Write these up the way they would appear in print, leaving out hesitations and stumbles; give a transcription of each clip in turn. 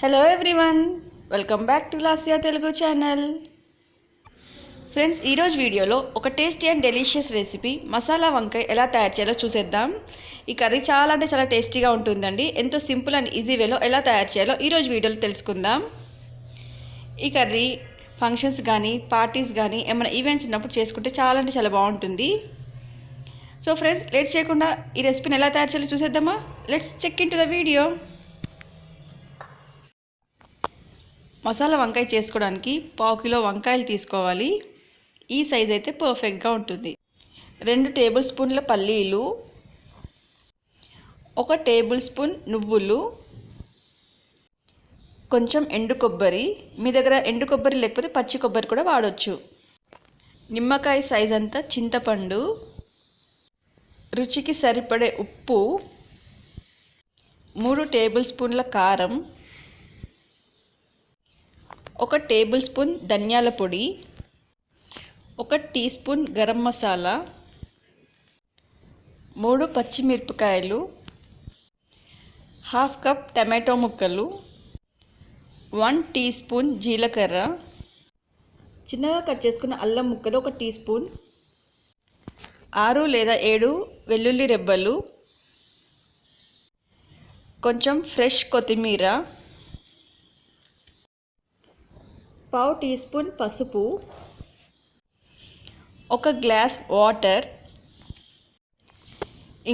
Hello everyone, welcome back to Lasya Telugu channel. Friends, ఈరోజు వీడియోలో ఒక tasty and delicious recipe masala వంకాయ ఎలా తయారు చేయాలో చూసేద్దాం. ఈ కర్రీ చాలా టేస్టీగా ఉంటుందండి. ఎంతో సింపుల్ అండ్ ఈజీ వేలో ఎలా తయారు చేయాలో ఈరోజు వీడియోలో తెలుసుకుందాం. ఈ కర్రీ ఫంక్షన్స్ కానీ పార్టీస్ కానీ ఏమైనా ఈవెంట్స్ ఉన్నప్పుడు చేసుకుంటే చాలా బాగుంటుంది. సో ఫ్రెండ్స్, లేట్ చేయకుండా ఈ రెసిపీని ఎలా తయారు చేయాలో చూసేద్దామా? Let's check into the video. Masala వంకాయ చేసుకోవడానికి 1/2 కిలో వంకాయలు తీసుకోవాలి. ఈ సైజ్ అయితే పర్ఫెక్ట్గా ఉంటుంది. 2 టేబుల్ స్పూన్ల పల్లీలు, 1 టేబుల్ స్పూన్ నువ్వులు, కొంచెం ఎండు కొబ్బరి, మీ దగ్గర ఎండు కొబ్బరి లేకపోతే పచ్చి కొబ్బరి కూడా వాడవచ్చు. నిమ్మకాయ సైజ్ అంతా చింతపండు, రుచికి సరిపడే ఉప్పు, 3 టేబుల్ స్పూన్ల కారం, 1 టేబుల్ స్పూన్ ధనియాల పొడి, 1 టీ స్పూన్ గరం మసాలా, 3 పచ్చిమిరపకాయలు, 1/2 కప్ టమాటో ముక్కలు, 1 టీ స్పూన్ జీలకర్ర, చిన్నగా కట్ చేసుకున్న అల్లం ముక్కలు 1 టీ స్పూన్, 6 లేదా 7 వెల్లుల్లి రెబ్బలు, కొంచెం ఫ్రెష్ కొత్తిమీర, 1/2 టీ స్పూన్ పసుపు, 1 గ్లాస్ వాటర్,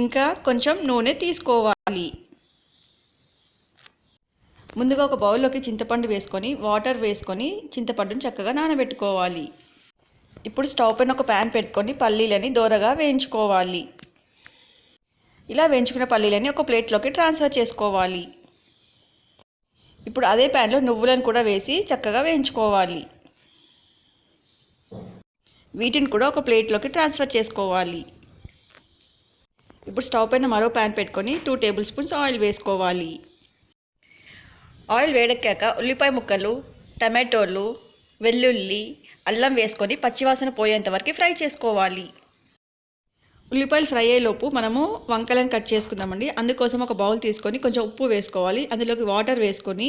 ఇంకా కొంచెం నూనె తీసుకోవాలి. ముందుగా ఒక బౌల్లోకి చింతపండు వేసుకొని వాటర్ వేసుకొని చింతపండుని చక్కగా నానబెట్టుకోవాలి. ఇప్పుడు స్టవ్ పైన ఒక ప్యాన్ పెట్టుకొని పల్లీలని దోరగా వేయించుకోవాలి. ఇలా వేయించుకున్న పల్లీలని ఒక ప్లేట్లోకి ట్రాన్స్ఫర్ చేసుకోవాలి. ఇప్పుడు అదే ప్యాన్లో నువ్వులను కూడా వేసి చక్కగా వేయించుకోవాలి. వీటిని కూడా ఒక ప్లేట్లోకి ట్రాన్స్ఫర్ చేసుకోవాలి. ఇప్పుడు స్టవ్ పైన మరో ప్యాన్ పెట్టుకొని 2 టేబుల్ స్పూన్స్ ఆయిల్ వేసుకోవాలి. ఆయిల్ వేడెక్కాక ఉల్లిపాయ ముక్కలు, టమాటోలు, వెల్లుల్లి, అల్లం వేసుకొని పచ్చివాసన పోయేంత వరకు ఫ్రై చేసుకోవాలి. ఉల్లిపాయలు ఫ్రై అయ్యేలోపు మనము వంకాయలను కట్ చేసుకుందామండి. అందుకోసం ఒక బౌల్ తీసుకొని కొంచెం ఉప్పు వేసుకోవాలి. అందులోకి వాటర్ వేసుకొని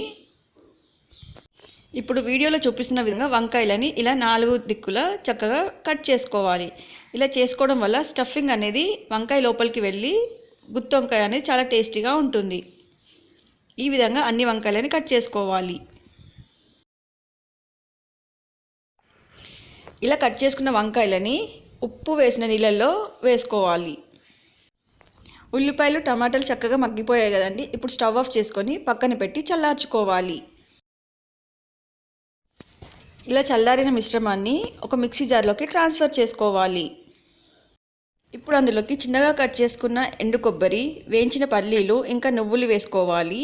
ఇప్పుడు వీడియోలో చూపిస్తున్న విధంగా వంకాయలని ఇలా 4 దిక్కులా చక్కగా కట్ చేసుకోవాలి. ఇలా చేసుకోవడం వల్ల స్టఫింగ్ అనేది వంకాయ లోపలికి వెళ్ళి గుత్తి వంకాయ అనేది చాలా టేస్టీగా ఉంటుంది. ఈ విధంగా అన్ని వంకాయలని కట్ చేసుకోవాలి. ఇలా కట్ చేసుకున్న వంకాయలని ఉప్పు వేసిన నీళ్ళల్లో వేసుకోవాలి. ఉల్లిపాయలు టమాటాలు చక్కగా మగ్గిపోయాయి కదండి. ఇప్పుడు స్టవ్ ఆఫ్ చేసుకొని పక్కన పెట్టి చల్లార్చుకోవాలి. ఇలా చల్లారిన మిశ్రమాన్ని ఒక మిక్సీ జార్లోకి ట్రాన్స్ఫర్ చేసుకోవాలి. ఇప్పుడు అందులోకి చిన్నగా కట్ చేసుకున్న ఎండు కొబ్బరి, వేయించిన పల్లీలు ఇంకా నువ్వులు వేసుకోవాలి.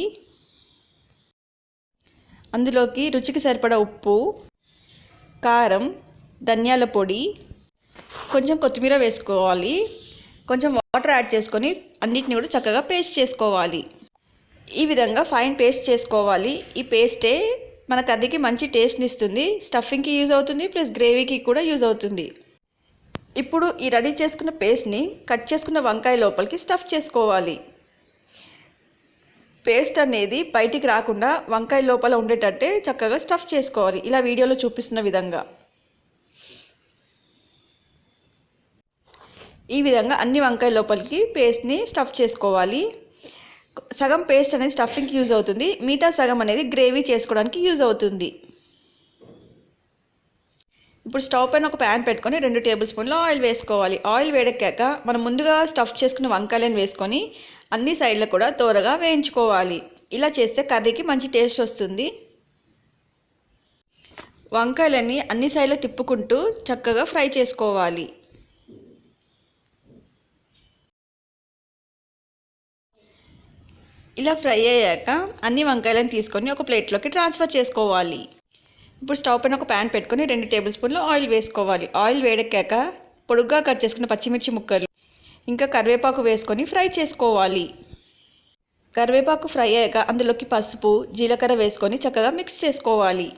అందులోకి రుచికి సరిపడా ఉప్పు, కారం, ధనియాల పొడి, కొంచెం కొత్తిమీర వేసుకోవాలి. కొంచెం వాటర్ యాడ్ చేసుకొని అన్నిటిని కూడా చక్కగా పేస్ట్ చేసుకోవాలి. ఈ విధంగా ఫైన్ పేస్ట్ చేసుకోవాలి. ఈ పేస్టే మన కర్రీకి మంచి టేస్ట్ని ఇస్తుంది. స్టఫింగ్కి యూజ్ అవుతుంది, ప్లస్ గ్రేవీకి కూడా యూజ్ అవుతుంది. ఇప్పుడు ఈ రెడీ చేసుకున్న పేస్ట్ని కట్ చేసుకున్న వంకాయ లోపలికి స్టఫ్ చేసుకోవాలి. పేస్ట్ అనేది బయటికి రాకుండా వంకాయ లోపల ఉండేటట్టే చక్కగా స్టఫ్ చేసుకోవాలి. ఇలా వీడియోలో చూపిస్తున్న విధంగా ఈ విధంగా అన్ని వంకాయ లోపలికి పేస్ట్ని స్టఫ్ చేసుకోవాలి. సగం పేస్ట్ అనేది స్టఫింగ్కి యూజ్ అవుతుంది, మిగతా సగం అనేది గ్రేవీ చేసుకోవడానికి యూజ్ అవుతుంది. ఇప్పుడు స్టవ్ పైన ఒక ప్యాన్ పెట్టుకొని 2 టేబుల్ స్పూన్ల ఆయిల్ వేసుకోవాలి. ఆయిల్ వేడెక్కాక మనం ముందుగా స్టఫ్ చేసుకున్న వంకాయలను వేసుకొని అన్ని సైడ్లు కూడా త్వరగా వేయించుకోవాలి. ఇలా చేస్తే కర్రీకి మంచి టేస్ట్ వస్తుంది. వంకాయలని అన్ని సైడ్లు తిప్పుకుంటూ చక్కగా ఫ్రై చేసుకోవాలి. ఇలా ఫ్రై అయ్యాక అన్ని వంకాయలను తీసుకొని ఒక ప్లేట్లోకి ట్రాన్స్ఫర్ చేసుకోవాలి. ఇప్పుడు స్టవ్ పైన ఒక ప్యాన్ పెట్టుకొని 2 టేబుల్ స్పూన్ల ఆయిల్ వేసుకోవాలి. ఆయిల్ వేడెక్కాక పొడుగ్గా కట్ చేసుకున్న పచ్చిమిర్చి ముక్కలు ఇంకా కరివేపాకు వేసుకొని ఫ్రై చేసుకోవాలి. కరివేపాకు ఫ్రై అయ్యాక అందులోకి పసుపు, జీలకర్ర వేసుకొని చక్కగా మిక్స్ చేసుకోవాలి.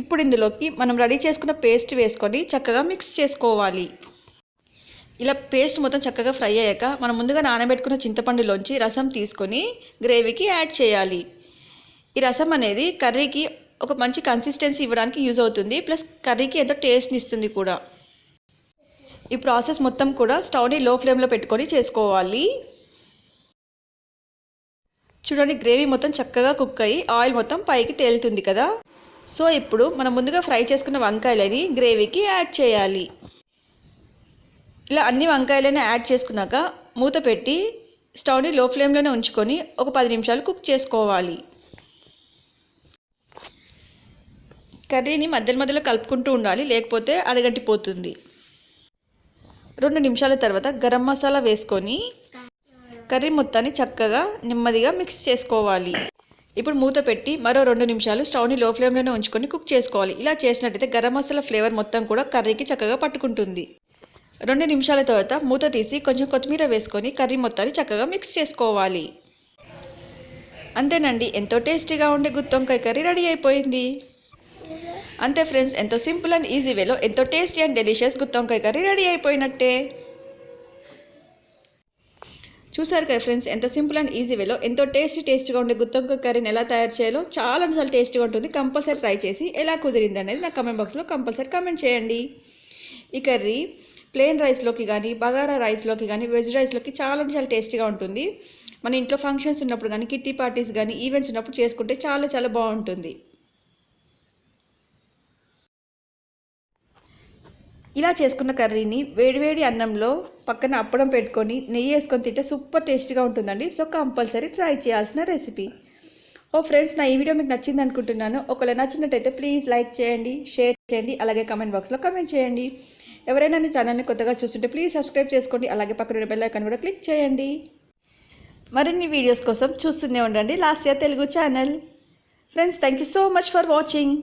ఇప్పుడు ఇందులోకి మనం రెడీ చేసుకున్న పేస్ట్ వేసుకొని చక్కగా మిక్స్ చేసుకోవాలి. ఇలా పేస్ట్ మొత్తం చక్కగా ఫ్రై అయ్యాక మనం ముందుగా నానబెట్టుకున్న చింతపండులోంచి రసం తీసుకొని గ్రేవీకి యాడ్ చేయాలి. ఈ రసం అనేది కర్రీకి ఒక మంచి కన్సిస్టెన్సీ ఇవ్వడానికి యూజ్ అవుతుంది, ప్లస్ కర్రీకి ఎంతో టేస్ట్ని ఇస్తుంది కూడా. ఈ ప్రాసెస్ మొత్తం కూడా స్టవ్ని లో ఫ్లేమ్లో పెట్టుకొని చేసుకోవాలి. చూడండి, గ్రేవీ మొత్తం చక్కగా కుక్ అయ్యి ఆయిల్ మొత్తం పైకి తేలుతుంది కదా. సో ఇప్పుడు మనం ముందుగా ఫ్రై చేసుకున్న వంకాయలని గ్రేవీకి యాడ్ చేయాలి. ఇలా అన్ని వంకాయలని యాడ్ చేసుకున్నాక మూత పెట్టి స్టవ్ని లో ఫ్లేమ్లోనే ఉంచుకొని ఒక 10 నిమిషాలు కుక్ చేసుకోవాలి. కర్రీని మధ్యలో కలుపుకుంటూ ఉండాలి, లేకపోతే అడగంటిపోతుంది. 2 నిమిషాల తర్వాత గరం మసాలా వేసుకొని కర్రీ మొత్తాన్ని చక్కగా నెమ్మదిగా మిక్స్ చేసుకోవాలి. ఇప్పుడు మూత పెట్టి మరో 2 నిమిషాలు స్టవ్ని లో ఫ్లేమ్లోనే ఉంచుకొని కుక్ చేసుకోవాలి. ఇలా చేసినట్టయితే గరం మసాలా ఫ్లేవర్ మొత్తం కూడా కర్రీకి చక్కగా పట్టుకుంటుంది. 2 నిమిషాల తర్వాత మూత తీసి కొంచెం కొత్తిమీర వేసుకొని కర్రీ మొత్తాన్ని చక్కగా మిక్స్ చేసుకోవాలి. అంతేనండి, ఎంతో టేస్టీగా ఉండే గుత్తి వంకాయ కర్రీ రెడీ అయిపోయింది. అంతే ఫ్రెండ్స్, ఎంతో సింపుల్ అండ్ ఈజీ వేలో ఎంతో టేస్టీ అండ్ డెలిషియస్ గుత్తి వంకాయ కర్రీ రెడీ అయిపోయినట్టే. చూసారు కదా ఫ్రెండ్స్, ఎంత సింపుల్ అండ్ ఈజీ వేలో ఎంతో టేస్టీగా ఉండే గుత్తి వంకాయ కర్రీని ఎలా తయారు చేయాలో చాలా టేస్టీగా ఉంటుంది. కంపల్సరీ ట్రై చేసి ఎలా కుదిరింది అనేది నా కమెంట్ బాక్స్లో కంపల్సరీ కమెంట్ చేయండి. ఈ కర్రీ ప్లెయిన్ రైస్లోకి కానీ, బగారా రైస్లోకి కానీ, వెజ్ రైస్లోకి చాలా టేస్టీగా ఉంటుంది. మన ఇంట్లో ఫంక్షన్స్ ఉన్నప్పుడు కానీ, కిట్టి పార్టీస్ కానీ, ఈవెంట్స్ ఉన్నప్పుడు చేసుకుంటే చాలా బాగుంటుంది. ఇలా చేసుకున్న కర్రీని వేడివేడి అన్నంలో పక్కన అప్పడం పెట్టుకొని నెయ్యి వేసుకొని తింటే సూపర్ టేస్టీగా ఉంటుందండి. సో కంపల్సరీ ట్రై చేయాల్సిన రెసిపీ. ఫ్రెండ్స్, నా ఈ వీడియో మీకు నచ్చింది అనుకుంటున్నాను. ఒకవేళ నచ్చినట్టయితే ప్లీజ్ లైక్ చేయండి, షేర్ చేయండి, అలాగే కమెంట్ బాక్స్లో కమెంట్ చేయండి. ఎవరైనా నా ఛానల్ని కొత్తగా చూస్తుంటే ప్లీజ్ సబ్స్క్రైబ్ చేసుకోండి, అలాగే పక్కన బెల్ ఐకాన్ కూడా క్లిక్ చేయండి. మరిన్ని వీడియోస్ కోసం చూస్తూనే ఉండండి Lasya Telugu channel. Friends, thank you so much for watching.